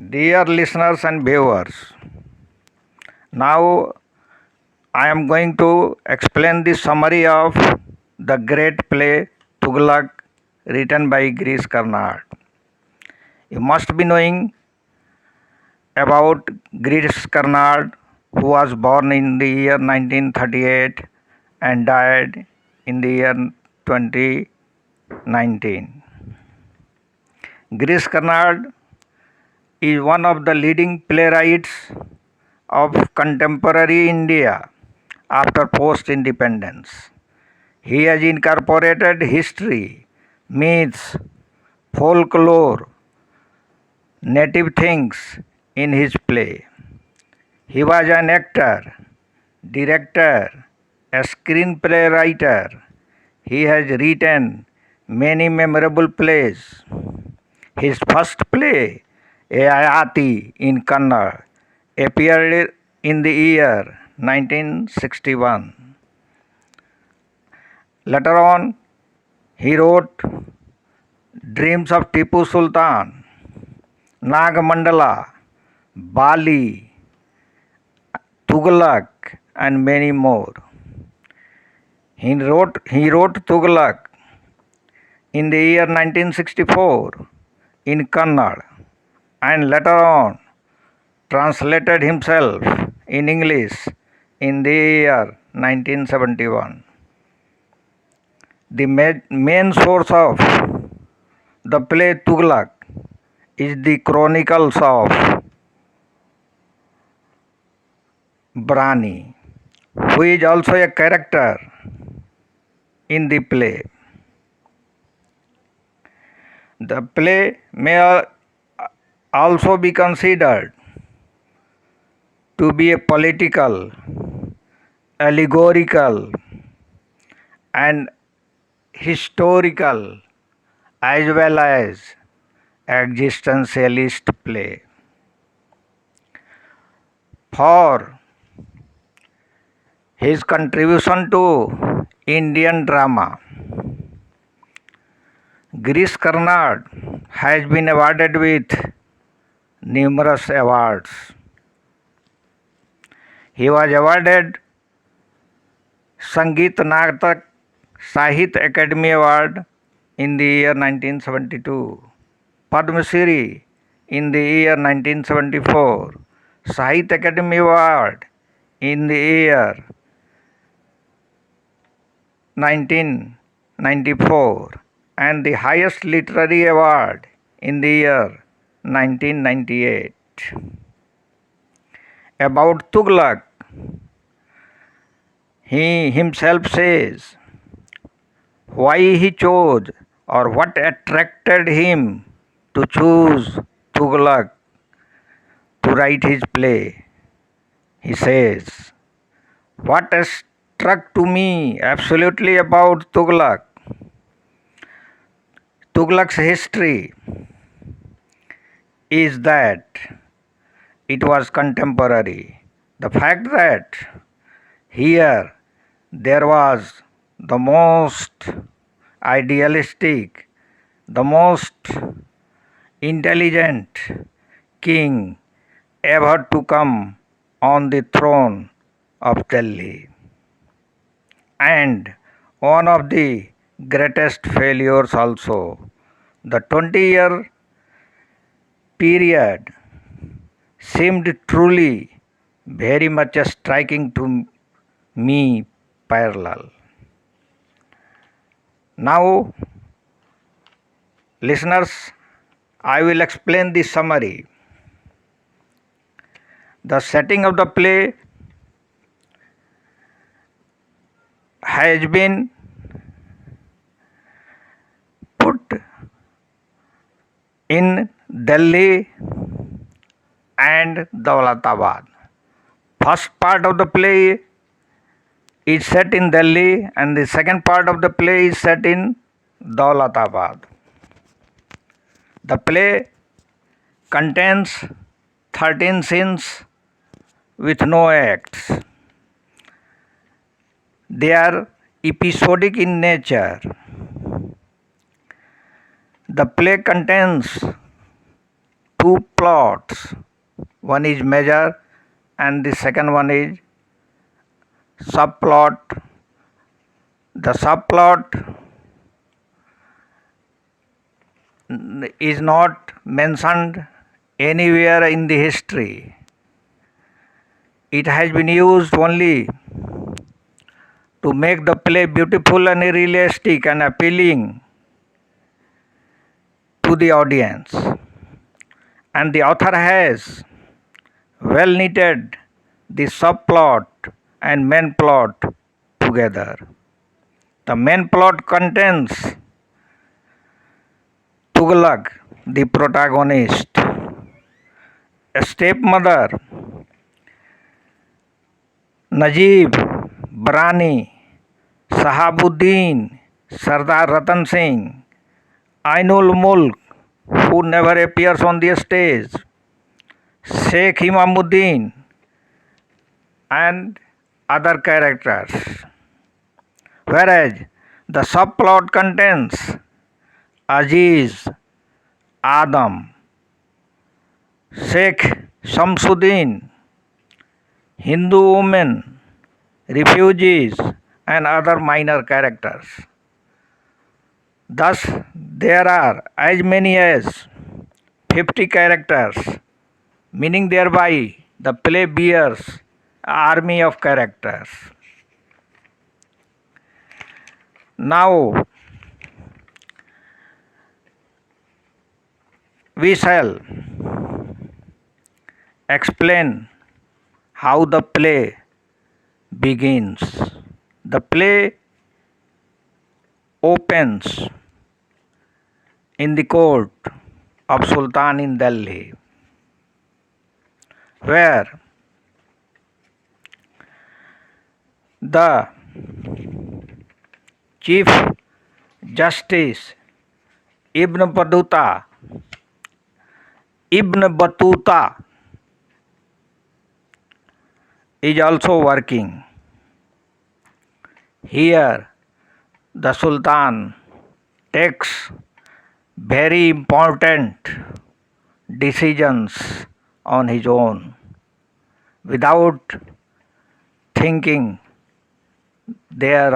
Dear listeners and viewers, now I am going to explain the summary of the great play Tughlaq written by Karnad. You must be knowing about Karnad, who was born in the year 1938 and died in the year 2019. Karnad is one of the leading playwrights of contemporary India after post independence. He has incorporated history, myths, folklore, native things in his play. He was an actor, director, a screenplay writer. He has written many memorable plays. His first play, Ayati in Karnad, appeared in the year 1961. Later on, he wrote Dreams of Tipu Sultan, Nagamandala, Bali, Tughlaq, and many more. He wrote Tughlaq in the year 1964 in Karnad and later on translated himself in English in the year 1971. The main source of the play Tughlaq is the chronicles of Brani, who is also a character in the play. The play may also be considered to be a political, allegorical, and historical as well as existentialist play. For his contribution to Indian drama, Karnad has been awarded with numerous awards. He was awarded Sangeet Natak Sahitya Academy Award in the year 1972, Padma Shri in the year 1974, Sahitya Academy Award in the year 1994, and the highest literary award in the year 1998. About Tughlaq, he himself says why he chose or what attracted him to choose Tughlaq to write his play. He says, what struck to me absolutely about Tughlaq's history is that it was contemporary. The fact that here there was the most idealistic, the most intelligent king ever to come on the throne of Delhi, and one of the greatest failures also. The 20-year period seemed truly very much striking to me parallel. Now, listeners, I will explain the summary. The setting of the play has been put in Delhi and Daulatabad. First part of the play is set in Delhi and the second part of the play is set in Daulatabad. The play contains 13 scenes with no acts. They are episodic in nature. The play contains two plots. One is major and the second one is subplot. The subplot is not mentioned anywhere in the history. It has been used only to make the play beautiful and realistic and appealing to the audience. And the author has well knitted the subplot and main plot together. The main plot contains Tughlaq, the protagonist, a stepmother, Najib, Brani, Sahabuddin, Sardar Ratan Singh, Ainul Mulk, who never appears on the stage, Sheikh Imamuddin, and other characters. Whereas the subplot contains Aziz, Adam, Sheikh Shamsuddin, Hindu women, refugees, and other minor characters. Thus, there are as many as 50 characters, meaning thereby the play bears an army of characters. Now, we shall explain how the play begins. The play opens in the court of Sultan in Delhi, where the Chief Justice Ibn Battuta is also working. Here, the Sultan takes very important decisions on his own without thinking their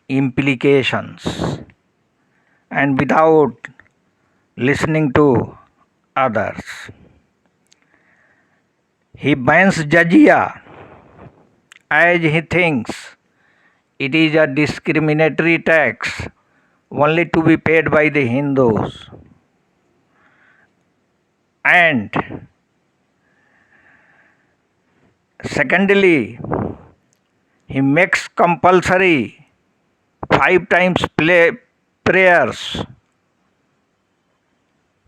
implications and without listening to others. He bans jizya as he thinks it is a discriminatory tax only to be paid by the Hindus. And secondly, he makes compulsory 5 times prayers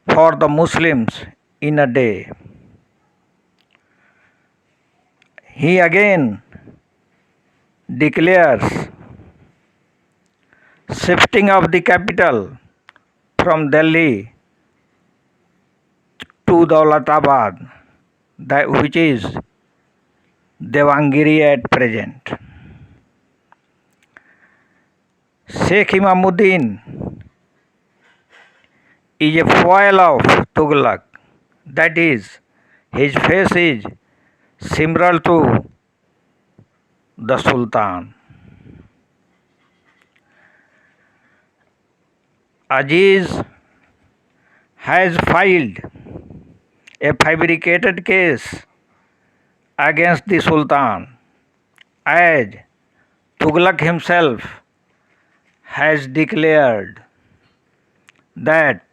for the Muslims in a day. He again declares shifting of the capital from Delhi to Daulatabad, which is Devangiri at present. Sheikh Imamuddin is a foil of Tughlaq, that is, his face is similar to the Sultan. Aziz has filed a fabricated case against the Sultan, as Tughlaq himself has declared that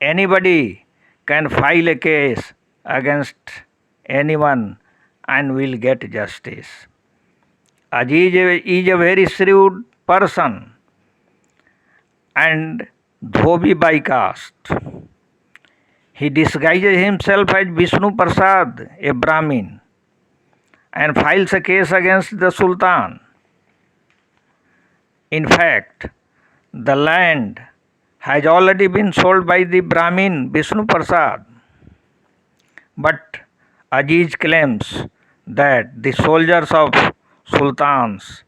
anybody can file a case against anyone and will get justice. Aziz is a very shrewd person and Dhobi by caste. He disguises himself as Vishnu Prasad, a Brahmin, and files a case against the Sultan. In fact, the land has already been sold by the Brahmin Vishnu Prasad. But Aziz claims that the soldiers of sultans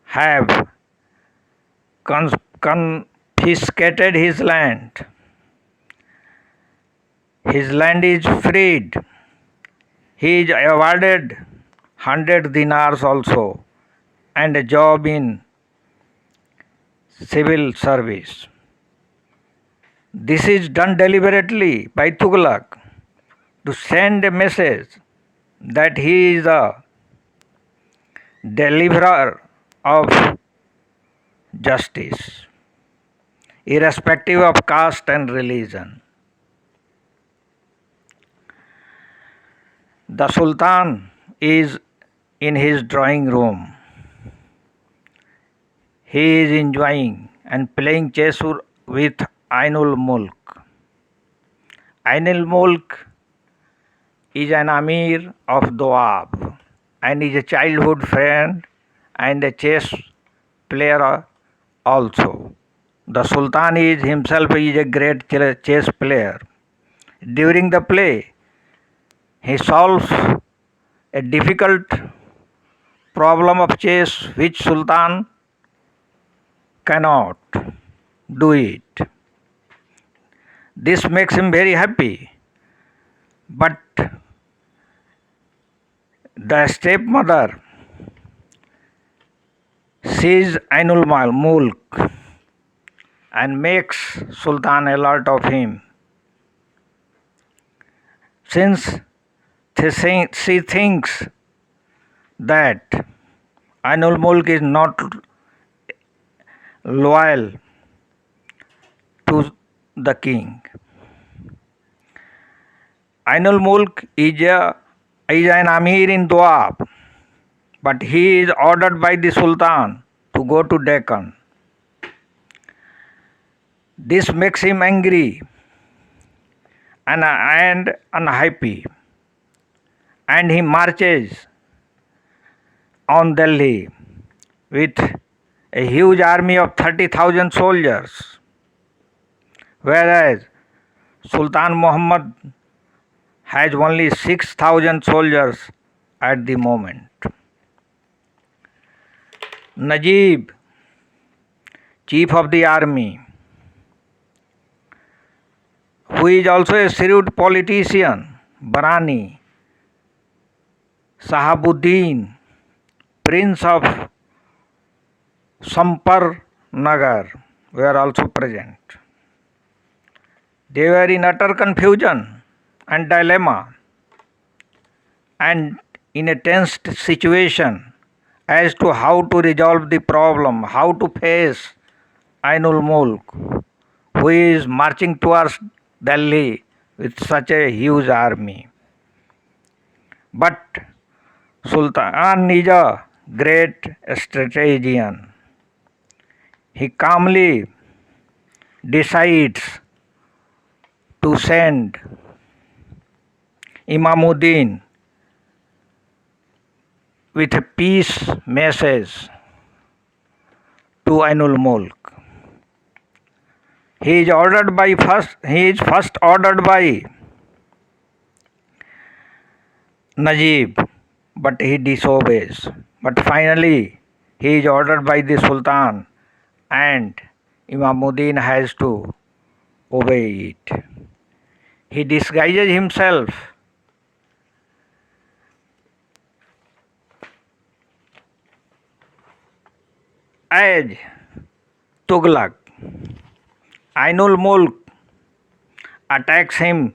have confiscated his land. His land is freed. He is awarded 100 dinars also and a job in civil service. This is done deliberately by Tughlaq to send a message that he is a deliverer of justice, irrespective of caste and religion. The Sultan is in his drawing room. He is enjoying and playing chess with Ainul Mulk. Ainul Mulk is an Amir of Doab and is a childhood friend and a chess player also. The Sultan is himself is a great chess player. During the play, he solves a difficult problem of chess which Sultan cannot do it. This makes him very happy. But the stepmother sees Ainul Mulk and makes Sultan alert of him. Since she thinks that Ainul Mulk is not loyal to the king. Ainul Mulk is an Amir in Doab, but he is ordered by the Sultan to go to Deccan. This makes him angry and unhappy, and he marches on Delhi with a huge army of 30,000 soldiers, whereas Sultan Muhammad has only 6,000 soldiers at the moment. Najib, chief of the army, who is also a shrewd politician, Barani, Sahabuddin, Prince of Sampar Nagar, were also present. They were in utter confusion and dilemma and in a tensed situation as to how to resolve the problem, how to face Ainul Mulk, who is marching towards Delhi with such a huge army. But Sultan is a great strategian. He calmly decides to send Imamuddin with a peace message to Ainul Mulk. He is first ordered by Najib, but he disobeys. But finally, he is ordered by the Sultan, and Imamuddin has to obey it. He disguises himself as Tughlaq. Ainul Mulk attacks him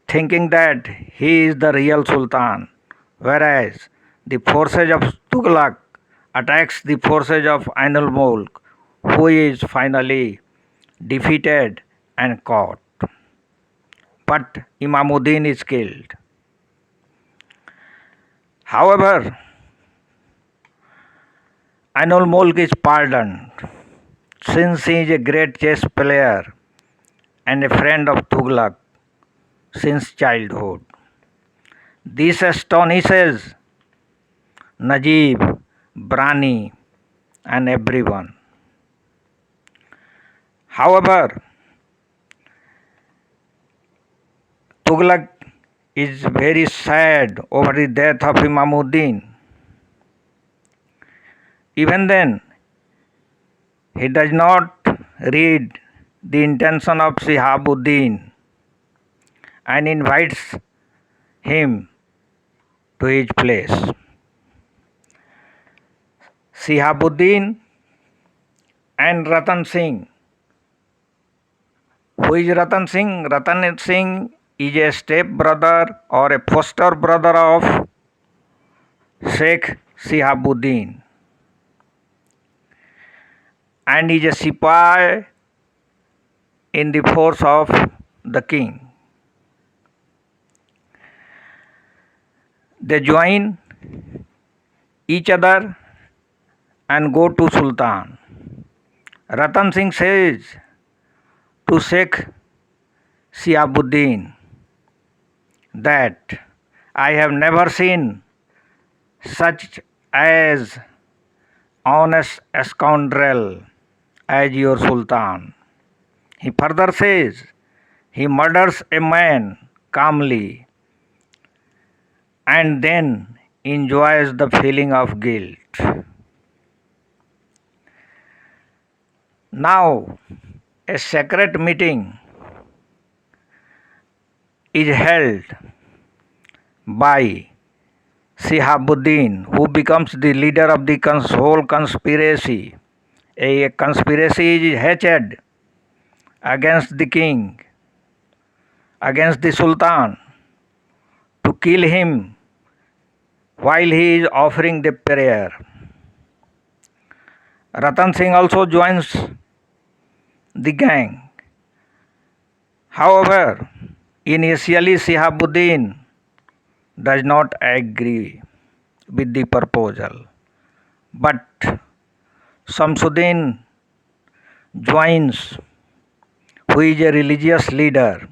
thinking that he is the real Sultan, whereas the forces of Tughlaq attacks the forces of Ainul Mulk, who is finally defeated and caught. But Imamuddin is killed. However, Ainul Mulk is pardoned since he is a great chess player and a friend of Tughlaq since childhood. This astonishes Najib, Brani, and everyone. However, Tughlaq is very sad over the death of Imamuddin. Even then, he does not read the intention of Shihabuddin and invites him to his place. Shihabuddin and Ratan Singh. Who is Ratan Singh? Ratan Singh is a step brother or a foster brother of Sheikh Shihabuddin and is a Sipai in the force of the king. They join each other and go to Sultan. Ratan Singh says to Sheikh Shihabuddin that I have never seen such as honest scoundrel as your Sultan. He further says he murders a man calmly and then enjoys the feeling of guilt. Now, a secret meeting is held by Shihabuddin, who becomes the leader of the whole conspiracy. A conspiracy is hatched against the king, against the Sultan, to kill him while he is offering the prayer. Ratan Singh also joins the gang. However, initially Shihabuddin does not agree with the proposal, but Shamsuddin joins, who is a religious leader.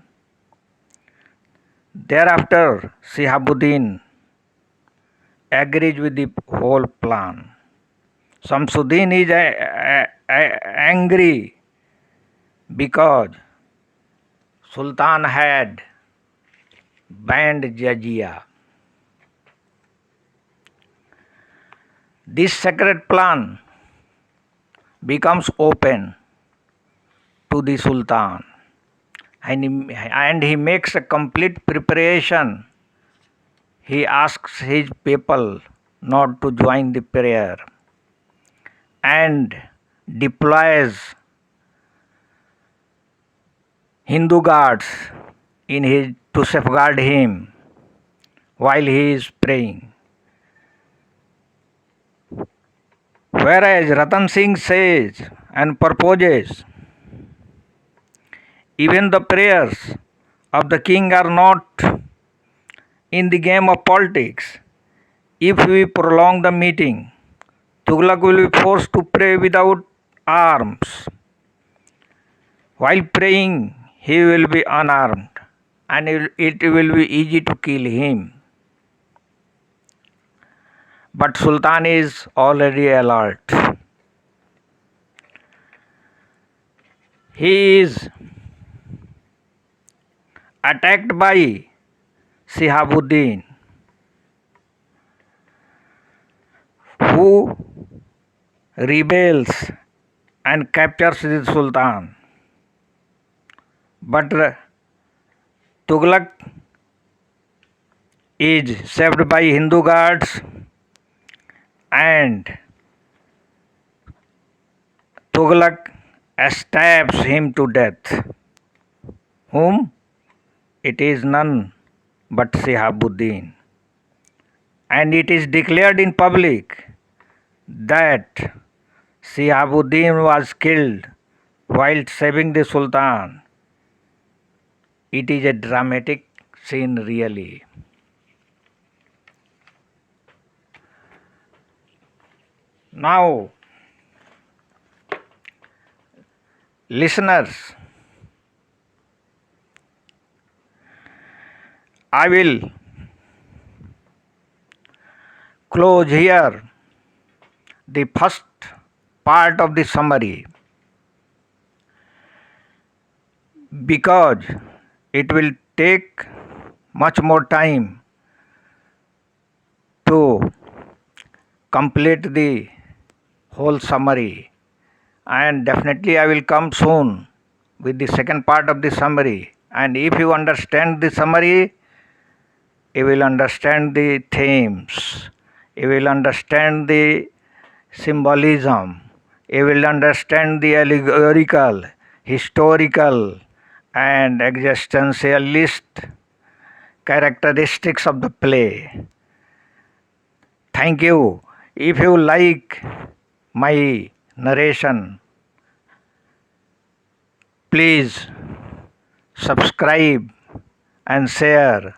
Thereafter, Shihabuddin agrees with the whole plan. Shamsuddin is angry because Sultan had banned jizya. This secret plan becomes open to the Sultan, and he makes a complete preparation. He asks his people not to join the prayer and deploys Hindu guards to safeguard him while he is praying. Whereas Ratan Singh says and proposes, even the prayers of the king are not in the game of politics. If we prolong the meeting, Tughlaq will be forced to pray without arms. While praying, he will be unarmed and it will be easy to kill him. But Sultan is already alert. He is attacked by Shihabuddin, who rebels and captures the Sultan. But Tughlaq is saved by Hindu guards and Tughlaq stabs him to death. Whom? It is none but Shihabuddin. And it is declared in public that Shihabuddin was killed while saving the Sultan. It is a dramatic scene, really. Now, listeners, I will close here the first part of the summary because it will take much more time to complete the whole summary, and definitely I will come soon with the second part of the summary And if you understand the summary, you will understand the themes, you will understand the symbolism, you will understand the allegorical, historical, and existentialist characteristics of the play. Thank you. If you like my narration, please subscribe and share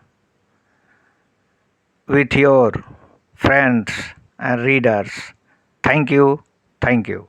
with your friends and readers. Thank you. Thank you.